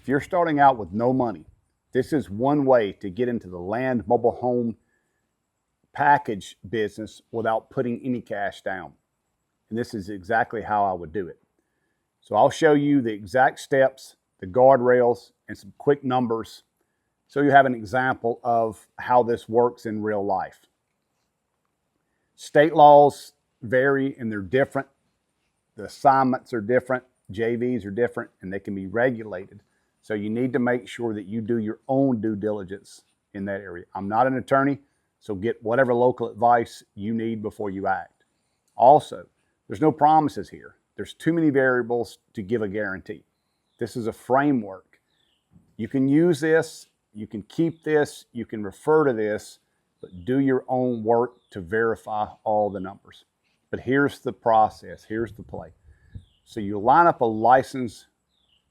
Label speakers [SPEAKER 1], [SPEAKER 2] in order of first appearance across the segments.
[SPEAKER 1] If you're starting out with no money, this is one way to get into the land mobile home package business without putting any cash down. And this is exactly how I would do it. So I'll show you the exact steps, the guardrails, and some quick numbers so you have an example of how this works in real life. State laws vary and they're different. The assignments are different, JVs are different, and they can be regulated. So you need to make sure that you do your own due diligence in that area. I'm not an attorney, so get whatever local advice you need before you act. Also, there's no promises here. There's too many variables to give a guarantee. This is a framework. You can use this, you can keep this, you can refer to this, but do your own work to verify all the numbers. But here's the process, here's the play. So you line up a licensed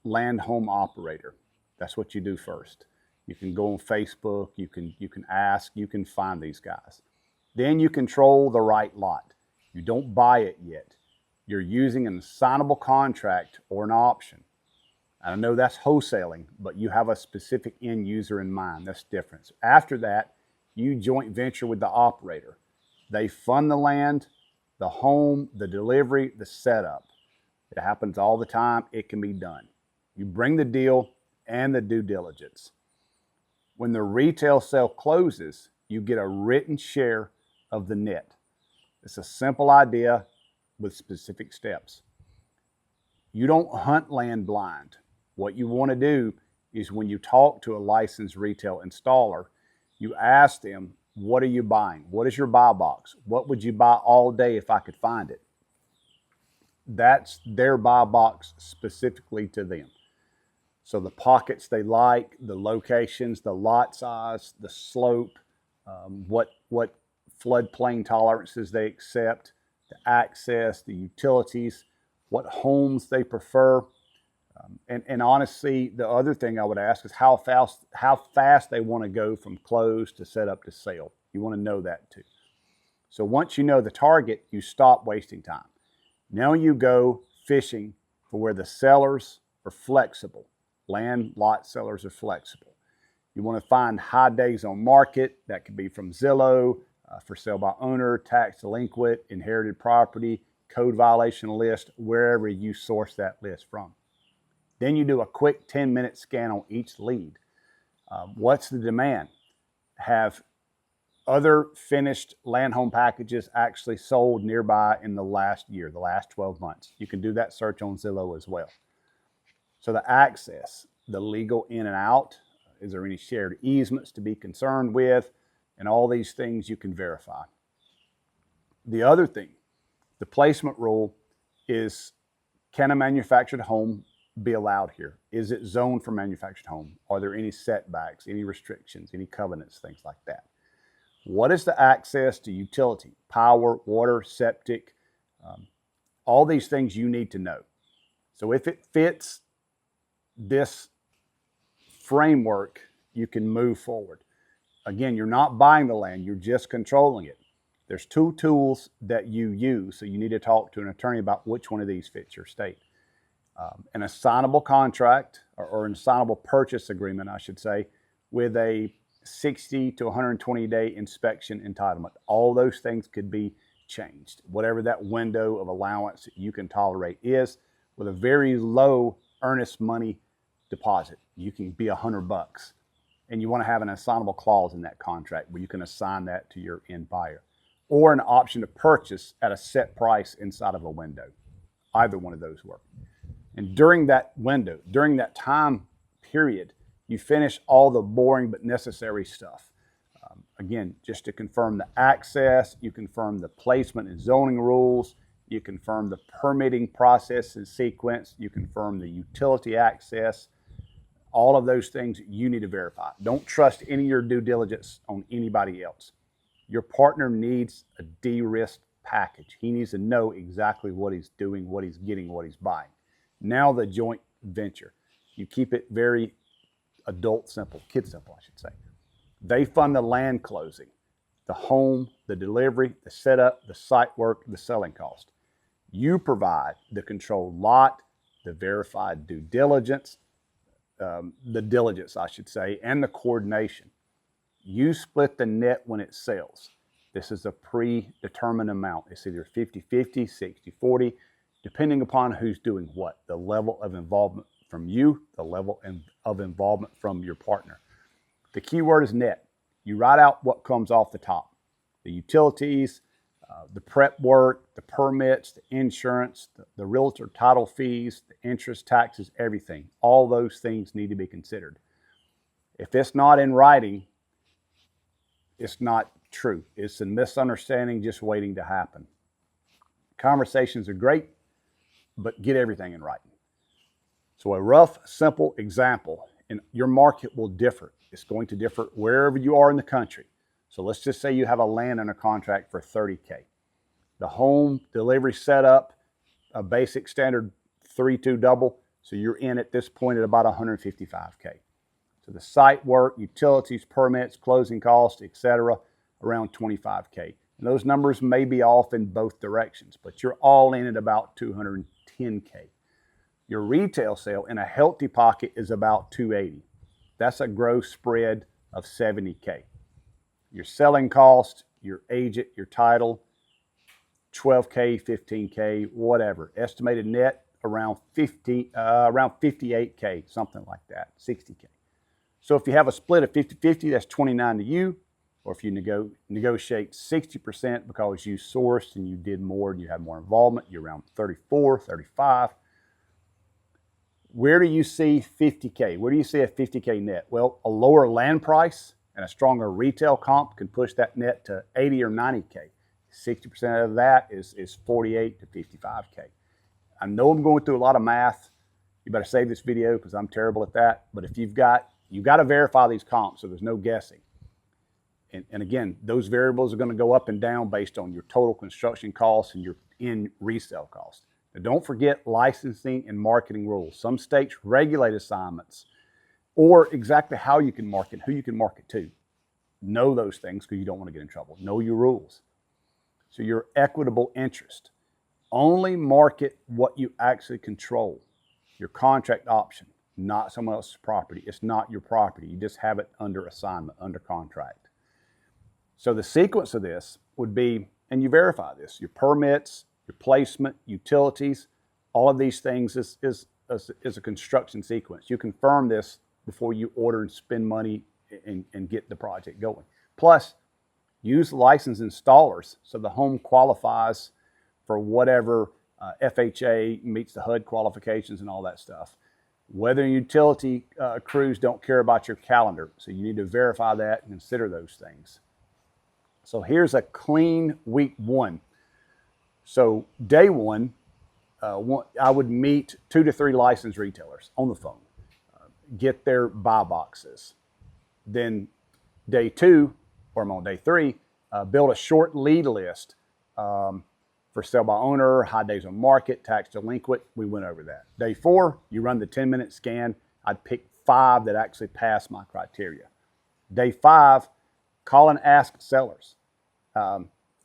[SPEAKER 1] land home operator. That's what you do first. You can go on Facebook, you can ask, you can find these guys. Then you control the right lot. You don't buy it yet. You're using an assignable contract or an option. I know that's wholesaling, but you have a specific end user in mind. That's different. So after that, you joint venture with the operator. They fund the land, the home, the delivery, the setup. It happens all the time. It can be done. You bring the deal and the due diligence. When the retail sale closes, you get a written share of the net. It's a simple idea with specific steps. You don't hunt land blind. What you want to do is when you talk to a licensed retail installer, you ask them, what are you buying? What is your buy box? What would you buy all day if I could find it? That's their buy box specifically to them. So the pockets they like, the locations, the lot size, the slope, what floodplain tolerances they accept, the access, the utilities, what homes they prefer. And honestly, the other thing I would ask is how fast they want to go from close to set up to sale. You want to know that too. So once you know the target, you stop wasting time. Now you go fishing for where the sellers are flexible. Land lot sellers are flexible. You want to find high days on market. That could be from Zillow, for sale by owner, tax delinquent, inherited property, code violation list, wherever you source that list from. Then you do a quick 10-minute scan on each lead. What's the demand? Have other finished land home packages actually sold nearby in the last year, the last 12 months? You can do that search on Zillow as well. So the access, the legal in and out, is there any shared easements to be concerned with? And all these things you can verify. The other thing, the placement rule is, can a manufactured home be allowed here? Is it zoned for manufactured home? Are there any setbacks, any restrictions, any covenants, things like that? What is the access to utility, power, water, septic? All these things you need to know. So if it fits this framework, you can move forward. Again, you're not buying the land, you're just controlling it. There's two tools that you use, so you need to talk to an attorney about which one of these fits your state. An assignable contract or an assignable purchase agreement, I should say, with a 60 to 120 day inspection entitlement. All those things could be changed. Whatever that window of allowance you can tolerate is, with a very low earnest money deposit. You can be $100, and you want to have an assignable clause in that contract where you can assign that to your end buyer, or an option to purchase at a set price inside of a window. Either one of those work. And during that window, during that time period, you finish all the boring but necessary stuff. Again, just to confirm the access, you confirm the placement and zoning rules, you confirm the permitting process and sequence, you confirm the utility access. All of those things you need to verify. Don't trust any of your due diligence on anybody else. Your partner needs a de-risked package. He needs to know exactly what he's doing, what he's getting, what he's buying. Now the joint venture. You keep it very adult simple, kid simple, I should say. They fund the land closing, the home, the delivery, the setup, the site work, the selling cost. You provide the controlled lot, the verified due diligence, the diligence, I should say, and the coordination. You split the net when it sells. This is a predetermined amount. It's either 50-50, 60-40, depending upon who's doing what, the level of involvement from you, the level of involvement from your partner. The key word is net. You write out what comes off the top. The utilities, the prep work, the permits, the insurance, the realtor title fees, the interest, taxes, everything. All those things need to be considered. If it's not in writing, it's not true. It's a misunderstanding just waiting to happen. Conversations are great, but get everything in writing. So a rough, simple example, and your market will differ. It's going to differ wherever you are in the country. So let's just say you have a land under contract for $30K. The home delivery setup, a basic standard 3-2 double. So you're in at this point at about $155K. So the site work, utilities, permits, closing costs, etc., around $25K. And those numbers may be off in both directions, but you're all in at about $210K. Your retail sale in a healthy pocket is about $280. That's a gross spread of $70K. Your selling cost, your agent, your title, $12K, $15K, whatever. Estimated net around 58K, something like that, $60K. So if you have a split of 50-50, that's $29 to you. Or if you negotiate 60% because you sourced and you did more and you had more involvement, you're around 34, 35. Where do you see 50K? Where do you see a 50K net? Well, a lower land price and a stronger retail comp can push that net to 80 or 90K. 60% of that is 48 to 55K. I know I'm going through a lot of math. You better save this video because I'm terrible at that. But if you've got to verify these comps so there's no guessing. And again, those variables are going to go up and down based on your total construction costs and your in resale costs. Now, don't forget licensing and marketing rules. Some states regulate assignments or exactly how you can market, who you can market to. Know those things because you don't want to get in trouble. Know your rules. So your equitable interest. Only market what you actually control. Your contract option, not someone else's property. It's not your property. You just have it under assignment, under contract. So the sequence of this would be, and you verify this, your permits, your placement, utilities, all of these things is a construction sequence. You confirm this before you order and spend money and get the project going. Plus, use licensed installers so the home qualifies for whatever FHA meets the HUD qualifications and all that stuff. Weather and utility crews don't care about your calendar, so you need to verify that and consider those things. So here's a clean week one. So day one, I would meet 2 to 3 licensed retailers on the phone, get their buy boxes. Then day 2, or I'm on day 3, build a short lead list for sale by owner, high days on market, tax delinquent. We went over that. Day 4, you run the 10-minute scan. I'd pick 5 that actually pass my criteria. Day 5, call and ask sellers.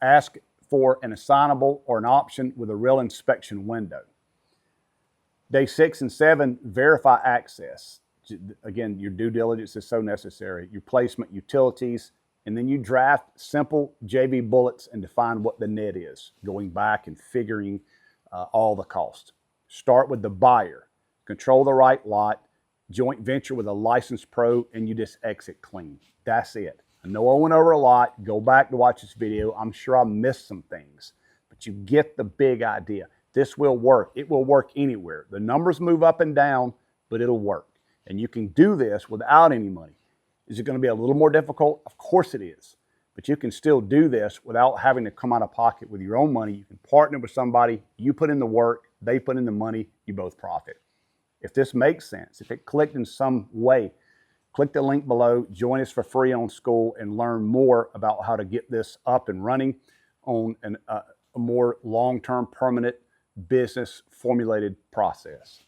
[SPEAKER 1] Ask for an assignable or an option with a real inspection window. Day 6 and 7, verify access. Again, your due diligence is so necessary. Your placement, utilities, and then you draft simple JV bullets and define what the net is, going back and figuring all the costs. Start with the buyer. Control the right lot, joint venture with a licensed pro, and you just exit clean. That's it. I know I went over a lot. Go back to watch this video. I'm sure I missed some things, but you get the big idea. This will work. It will work anywhere. The numbers move up and down, but it'll work. And you can do this without any money. Is it going to be a little more difficult? Of course it is. But you can still do this without having to come out of pocket with your own money. You can partner with somebody. You put in the work. They put in the money. You both profit. If this makes sense, if it clicked in some way, click the link below, join us for free on school, and learn more about how to get this up and running on a more long-term, permanent, business formulated process.